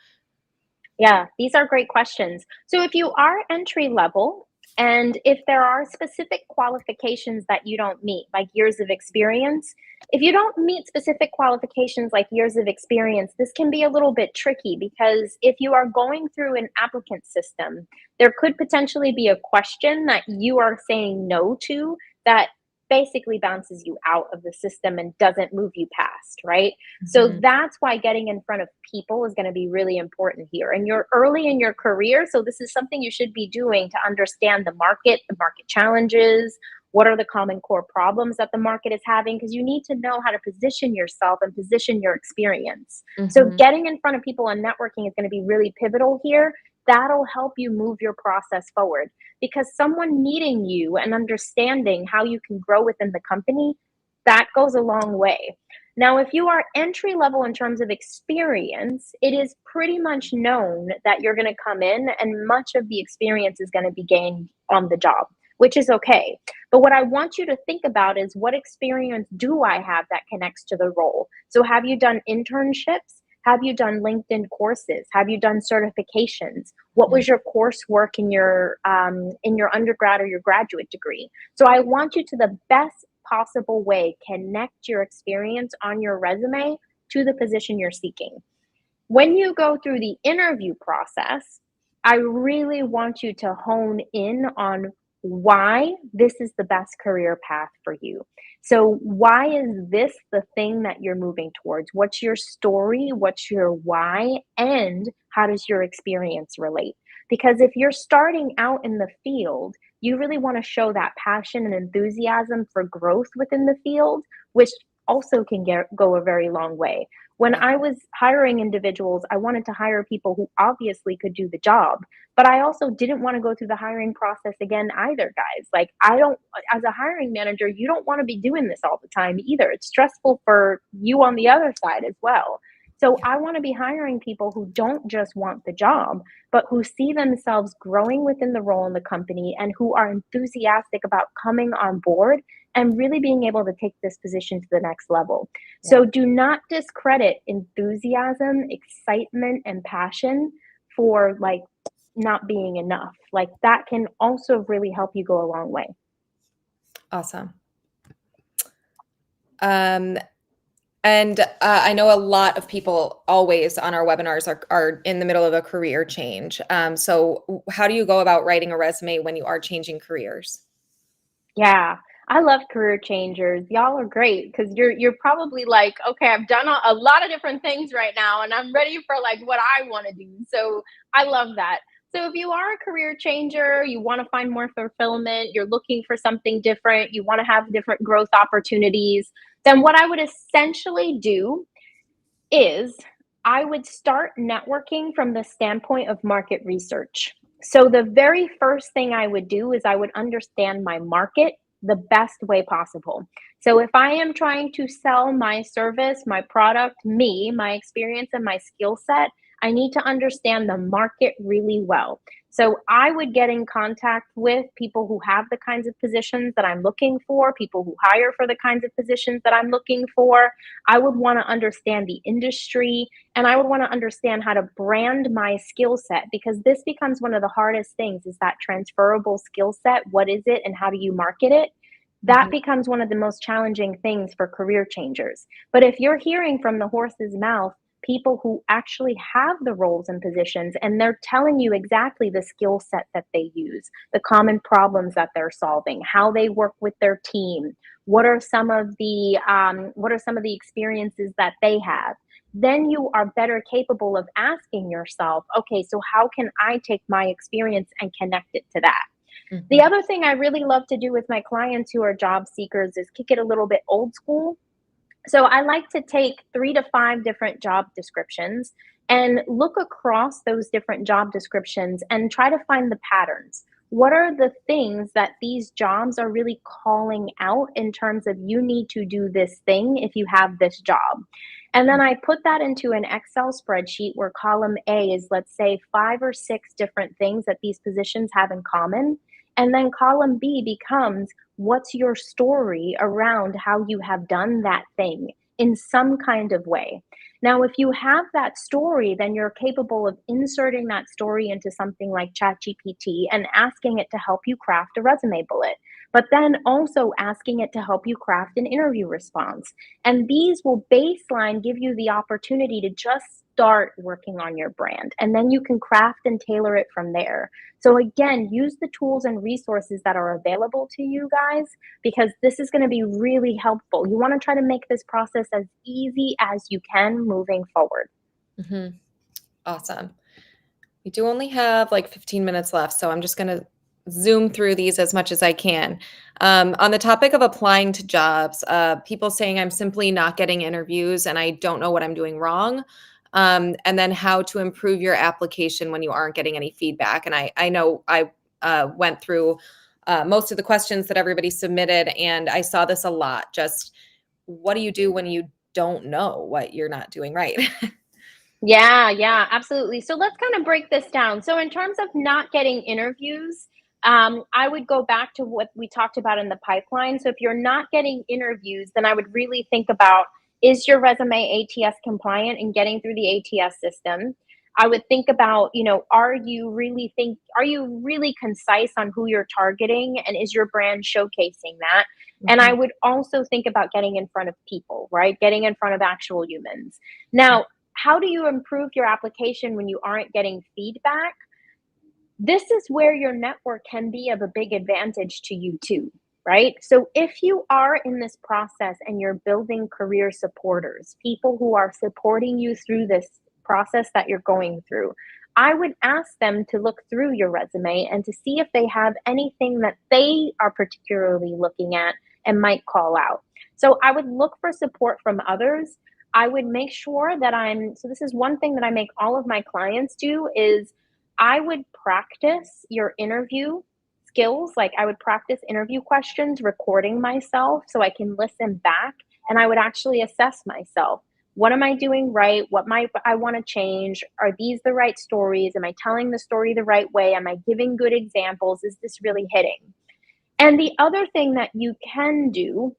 B: Yeah, these are great questions. So if you are entry level and if there are specific qualifications that you don't meet, like years of experience, if you don't meet specific qualifications like years of experience, this can be a little bit tricky because if you are going through an applicant system, there could potentially be a question that you are saying no to that basically bounces you out of the system and doesn't move you past, right? So
A: Mhm.
B: that's why getting in front of people is going to be really important here. And you're early in your career, so this is something you should be doing to understand the market challenges, what are the common core problems that the market is having, because you need to know how to position yourself and position your experience. So
A: Mhm.
B: getting in front of people and networking is going to be really pivotal here. That'll help you move your process forward because someone meeting you and understanding how you can grow within the company, that goes a long way. Now, if you are entry level in terms of experience, it is pretty much known that you're going to come in and much of the experience is going to be gained on the job, which is okay. But what I want you to think about is, what experience do I have that connects to the role? So, have you done internships? Have you done LinkedIn courses? Have you done certifications? What was your coursework in your undergrad or your graduate degree? So I want you to, the best possible way, connect your experience on your resume to the position you're seeking. When you go through the interview process, I really want you to hone in on why this is the best career path for you. So, why is this the thing that you're moving towards? What's your story? What's your why? And how does your experience relate? Because if you're starting out in the field, you really want to show that passion and enthusiasm for growth within the field, which also can go a very long way. When
A: Right.
B: I was hiring individuals, I wanted to hire people who obviously could do the job, but I also didn't want to go through the hiring process again either, guys. Like, I don't, as a hiring manager, you don't want to be doing this all the time either. It's stressful for you on the other side as well. So I want to be hiring people who don't just want the job, but who see themselves growing within the role in the company and who are enthusiastic about coming on board and really being able to take this position to the next level.
A: Yeah.
B: So do not discredit enthusiasm, excitement, and passion for like not being enough. Like, that can also really help you go a long way.
A: Awesome. Um, and I know a lot of people always on our webinars are in the middle of a career change. So how do you go about writing a resume when you are changing careers?
B: Yeah. I love career changers. Y'all are great because you're probably like, okay, I've done a lot of different things right now and I'm ready for like what I want to do. So I love that. So if you are a career changer, you want to find more fulfillment, you're looking for something different, you want to have different growth opportunities, then what I would essentially do is I would start networking from the standpoint of market research. So, the very first thing I would do is I would understand my market the best way possible. So, if I am trying to sell my service, my product, me, my experience, and my skill set, I need to understand the market really well. So, I would get in contact with people who have the kinds of positions that I'm looking for, people who hire for the kinds of positions that I'm looking for. I would want to understand the industry, and I would want to understand how to brand my skill set, because this becomes one of the hardest things, is that transferable skill set. What is it and how do you market it? That
A: Mhm.
B: becomes one of the most challenging things for career changers. But if you're hearing from the horse's mouth people who actually have the roles and positions, and they're telling you exactly the skill set that they use, the common problems that they're solving, how they work with their team, what are some of the experiences that they have, then you are better capable of asking yourself, okay, so how can I take my experience and connect it to that? The
A: Mhm.
B: other thing I really love to do with my clients who are job seekers is kick it a little bit old school. So I like to take 3 to 5 different job descriptions and look across those different job descriptions and try to find the patterns. What are the things that these jobs are really calling out in terms of, you need to do this thing if you have this job? And then I put that into an Excel spreadsheet where column A is, let's say, 5 or 6 different things that these positions have in common. And then column B becomes, what's your story around how you have done that thing in some kind of way? Now, if you have that story, then you're capable of inserting that story into something like ChatGPT and asking it to help you craft a resume bullet, but then also asking it to help you craft an interview response. And these will baseline give you the opportunity to just start working on your brand. And then you can craft and tailor it from there. So, again, use the tools and resources that are available to you guys, because this is going to be really helpful. You want to try to make this process as easy as you can moving forward.
A: Mhm. Awesome. We do only have like 15 minutes left, so I'm just going to zoom through these as much as I can. On the topic of applying to jobs, people saying I'm simply not getting interviews and I don't know what I'm doing wrong. And then how to improve your application when you aren't getting any feedback. And I know I went through most of the questions that everybody submitted, and I saw this a lot. Just what do you do when you don't know what you're not doing right.
B: Yeah, absolutely. So let's kind of break this down. So in terms of not getting interviews, I would go back to what we talked about in the pipeline. So if you're not getting interviews, then I would really think about, is your resume ATS compliant and getting through the ATS system? I would think about, are you really concise on who you're targeting, and is your brand showcasing that? And I
A: Mhm.
B: would also think about getting in front of people, right? Getting in front of actual humans. Now, how do you improve your application when you aren't getting feedback? This is where your network can be of a big advantage to you too, right? So if you are in this process and you're building career supporters, people who are supporting you through this process that you're going through, I would ask them to look through your resume and to see if they have anything that they are particularly looking at and might call out. So I would look for support from others. I would make sure that so this is one thing that I make all of my clients do is I would practice your interview skills. Like I would practice interview questions, recording myself so I can listen back, and I would actually assess myself. What am I doing right? What might I want to change? Are these the right stories? Am I telling the story the right way? Am I giving good examples? Is this really hitting? And the other thing that you can do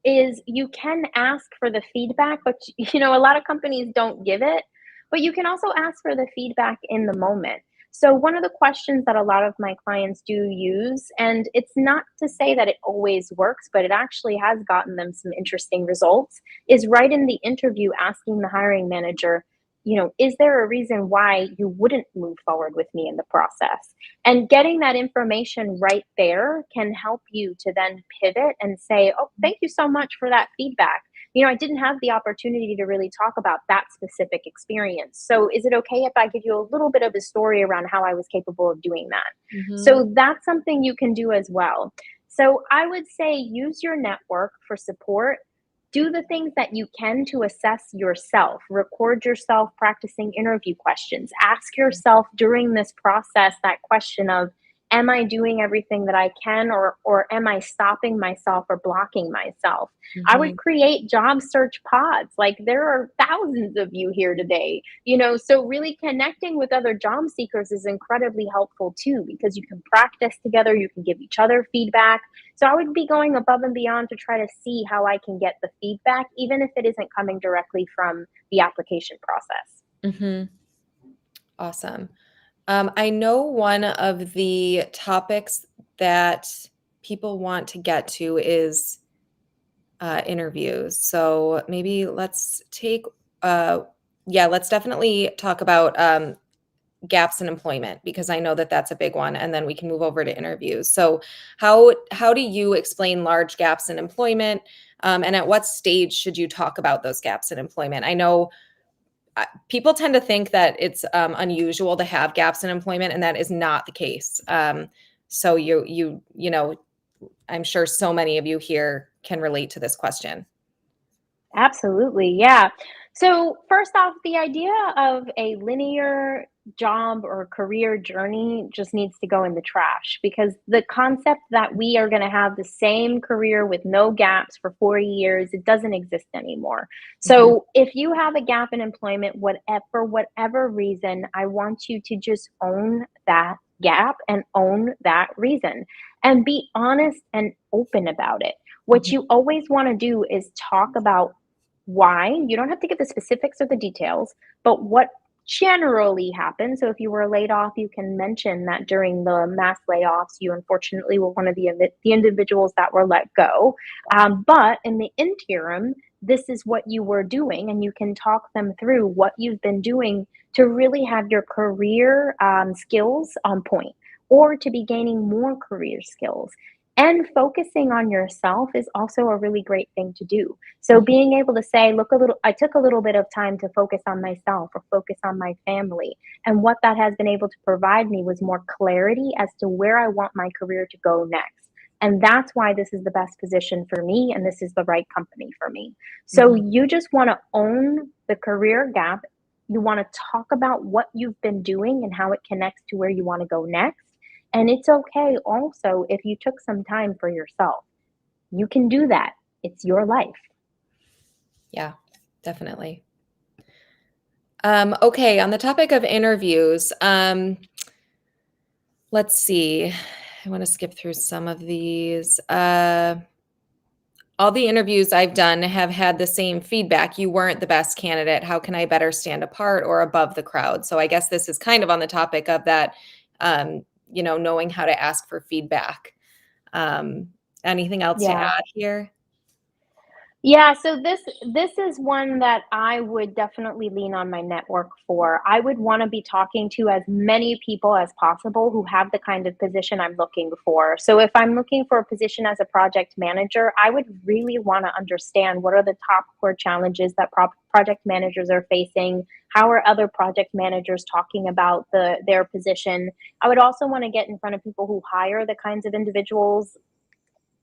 B: is you can ask for the feedback, but a lot of companies don't give it, but you can also ask for the feedback in the moment. So one of the questions that a lot of my clients do use, and it's not to say that it always works, but it actually has gotten them some interesting results, is right in the interview asking the hiring manager, is there a reason why you wouldn't move forward with me in the process? And getting that information right there can help you to then pivot and say, oh, thank you so much for that feedback. I didn't have the opportunity to really talk about that specific experience. So is it okay if I give you a little bit of a story around how I was capable of doing that?
A: Mhm.
B: So that's something you can do as well. So I would say use your network for support. Do the things that you can to assess yourself. Record yourself practicing interview questions. Ask yourself during this process that question of, am I doing everything that I can, or am I stopping myself or blocking myself? I would
A: Mhm.
B: create job search pods. Like there are thousands of you here today, so really connecting with other job seekers is incredibly helpful too, because you can practice together, you can give each other feedback. So I would be going above and beyond to try to see how I can get the feedback, even if it isn't coming directly from the application process.
A: Mhm. Awesome. I know one of the topics that people want to get to is interviews. So maybe uh, let's definitely talk about gaps in employment because I know that that's a big one, and then we can move over to interviews. So, how do you explain large gaps in employment, and at what stage should you talk about those gaps in employment? I know people tend to think that it's unusual to have gaps in employment, and that is not the case. So I'm sure so many of you here can relate to this question.
B: Absolutely. Yeah. So, first off, the idea of a linear job or career journey just needs to go in the trash, because the concept that we are going to have the same career with no gaps for 40 years, it doesn't exist anymore.
A: Mhm.
B: So, if you have a gap in employment, for whatever reason, I want you to just own that gap and own that reason and be honest and open about it. What
A: Mhm.
B: you always want to do is talk about why. You don't have to give the specifics or the details, but what generally happens. So if you were laid off, you can mention that during the mass layoffs, you unfortunately were one of the individuals that were let go. But in the interim, this is what you were doing, and you can talk them through what you've been doing to really have your career skills on point, or to be gaining more career skills. And focusing on yourself is also a really great thing to do. So
A: Mhm.
B: being able to say, look, I took a little bit of time to focus on myself or focus on my family. And what that has been able to provide me was more clarity as to where I want my career to go next. And that's why this is the best position for me, and this is the right company for me. So
A: Mhm.
B: you just want to own the career gap. You want to talk about what you've been doing and how it connects to where you want to go next. And it's okay also if you took some time for yourself. You can do that. It's your life.
A: Yeah, definitely. Okay, on the topic of interviews, let's see. I want to skip through some of these. All the interviews I've done have had the same feedback. You weren't the best candidate. How can I better stand apart or above the crowd? So I guess this is kind of on the topic of that, knowing how to ask for feedback. Um, Anything else to
B: Yeah.
A: add here?
B: Yeah, so this is one that I would definitely lean on my network for. I would want to be talking to as many people as possible who have the kind of position I'm looking for. So if I'm looking for a position as a project manager, I would really want to understand what are the top core challenges that project managers are facing. How are other project managers talking about their position? I would also want to get in front of people who hire the kinds of individuals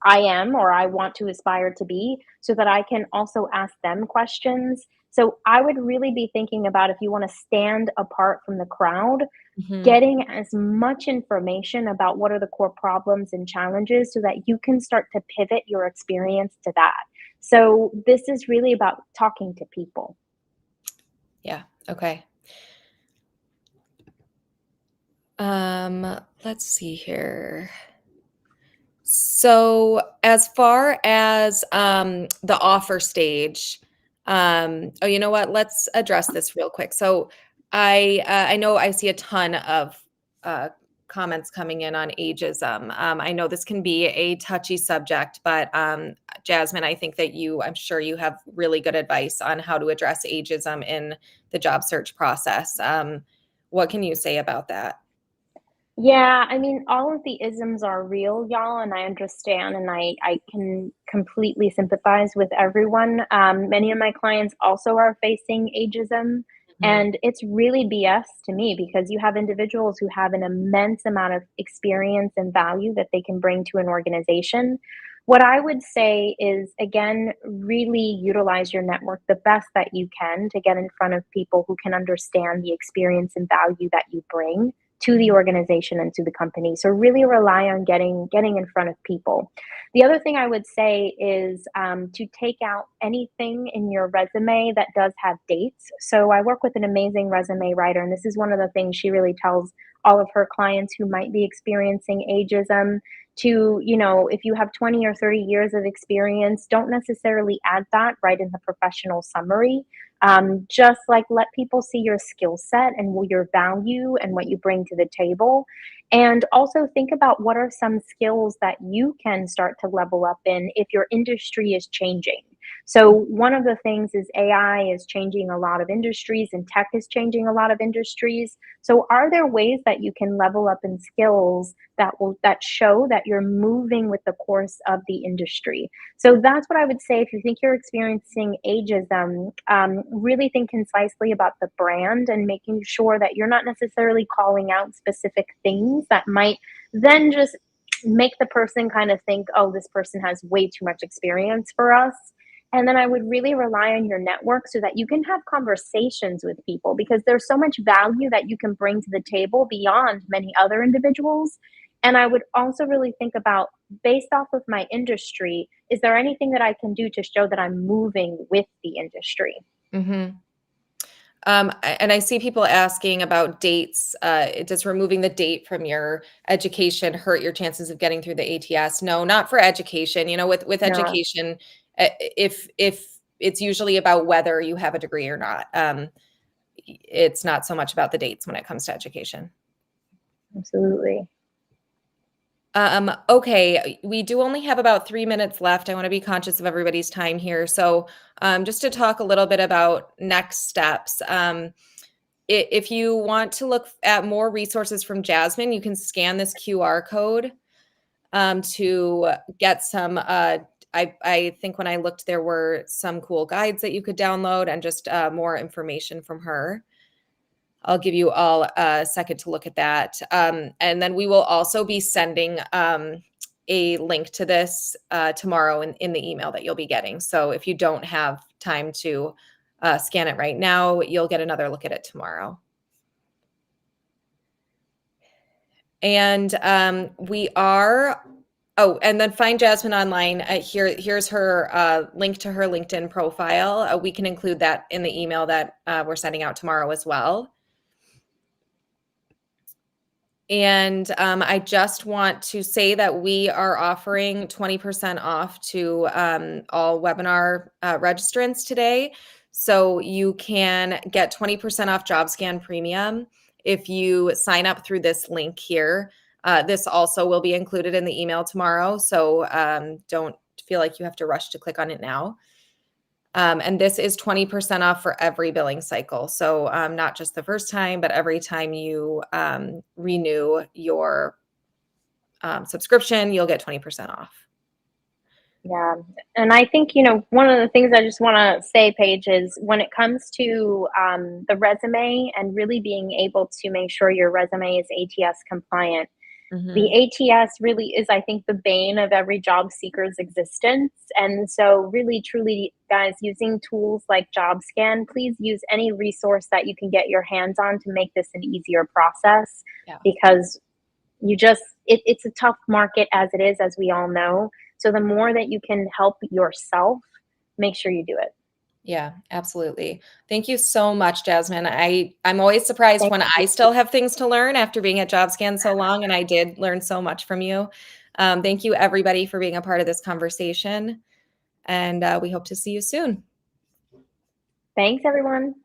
B: I am or I want to aspire to be so that I can also ask them questions. So I would really be thinking about, if you want to stand apart from the crowd,
A: Mhm.
B: getting as much information about what are the core problems and challenges so that you can start to pivot your experience to that. So this is really about talking to people.
A: Yeah. Okay. Let's see here. So as far as the offer stage, oh, you know what? Let's address this real quick. So I know I see a ton of uh, comments coming in on ageism. I know this can be a touchy subject, but Jasmine, I think that I'm sure you have really good advice on how to address ageism in the job search process. What can you say about that?
B: Yeah, I mean, all of the isms are real, y'all, and I understand, and I can completely sympathize with everyone. Many of my clients also are facing ageism,
A: Mhm.
B: and it's really BS to me because you have individuals who have an immense amount of experience and value that they can bring to an organization. What I would say is, again, really utilize your network the best that you can to get in front of people who can understand the experience and value that you bring to the
A: Mhm.
B: organization and to the company. So really rely on getting in front of people. The other thing I would say is to take out anything in your resume that does have dates. So I work with an amazing resume writer, and this is one of the things she really tells all of her clients who might be experiencing ageism to, if you have 20 or 30 years of experience, don't necessarily add that right in the professional summary. Just like let people see your skill set and your value and what you bring to the table. And also think about what are some skills that you can start to level up in if your industry is changing. So, one of the things is AI is changing a lot of industries and tech is changing a lot of industries. So, are there ways that you can level up in skills that show that you're moving with the course of the industry? So that's what I would say. If you think you're experiencing ageism, really think concisely about the brand and making sure that you're not necessarily calling out specific things that might then just make the person kind of think, oh, this person has way too much experience for us. And then I would really rely on your network so that you can have conversations with people because there's so much value that you can bring to the table beyond many other individuals. And I would also really think about, based off of my industry, is there anything that I can do to show that I'm moving with the industry?
A: Mhm. And I see people asking about dates. Does removing the date from your education hurt your chances of getting through the ATS? No, not for education. With
B: Yeah.
A: education, if it's usually about whether you have a degree or not. It's not so much about the dates when it comes to education.
B: Absolutely.
A: Okay, we do only have about 3 minutes left. I want to be conscious of everybody's time here. So, just to talk a little bit about next steps. If you want to look at more resources from Jasmine, you can scan this QR code to get some. I think when I looked, there were some cool guides that you could download and just more information from her. I'll give you all a second to look at that. And then we will also be sending a link to this tomorrow in the email that you'll be getting. So if you don't have time to scan it right now, you'll get another look at it tomorrow. And we are Oh, and then find Jasmine online. Here's her link to her LinkedIn profile. We can include that in the email that we're sending out tomorrow as well. And I just want to say that we are offering 20% off to all webinar registrants today. So you can get 20% off Jobscan Premium if you sign up through this link here. This also will be included in the email tomorrow. So don't feel like you have to rush to click on it now. And this is 20% off for every billing cycle. So not just the first time, but every time you renew your subscription, you'll get 20% off.
B: Yeah. And I think, one of the things I just want to say, Paige, is when it comes to the resume and really being able to make sure your resume is ATS compliant, the ATS really is, I think, the bane of every job seeker's existence. And so really, truly, guys, using tools like Jobscan, please use any resource that you can get your hands on to make this an easier process.
A: Yeah.
B: Because it's a tough market as it is, as we all know. So the more that you can help yourself, make sure you do it.
A: Yeah, absolutely. Thank you so much, Jasmine. I'm always surprised when I still have things to learn after being at Jobscan so long, and I did learn so much from you. Thank you, everybody, for being a part of this conversation, and we hope to see you soon.
B: Thanks, everyone.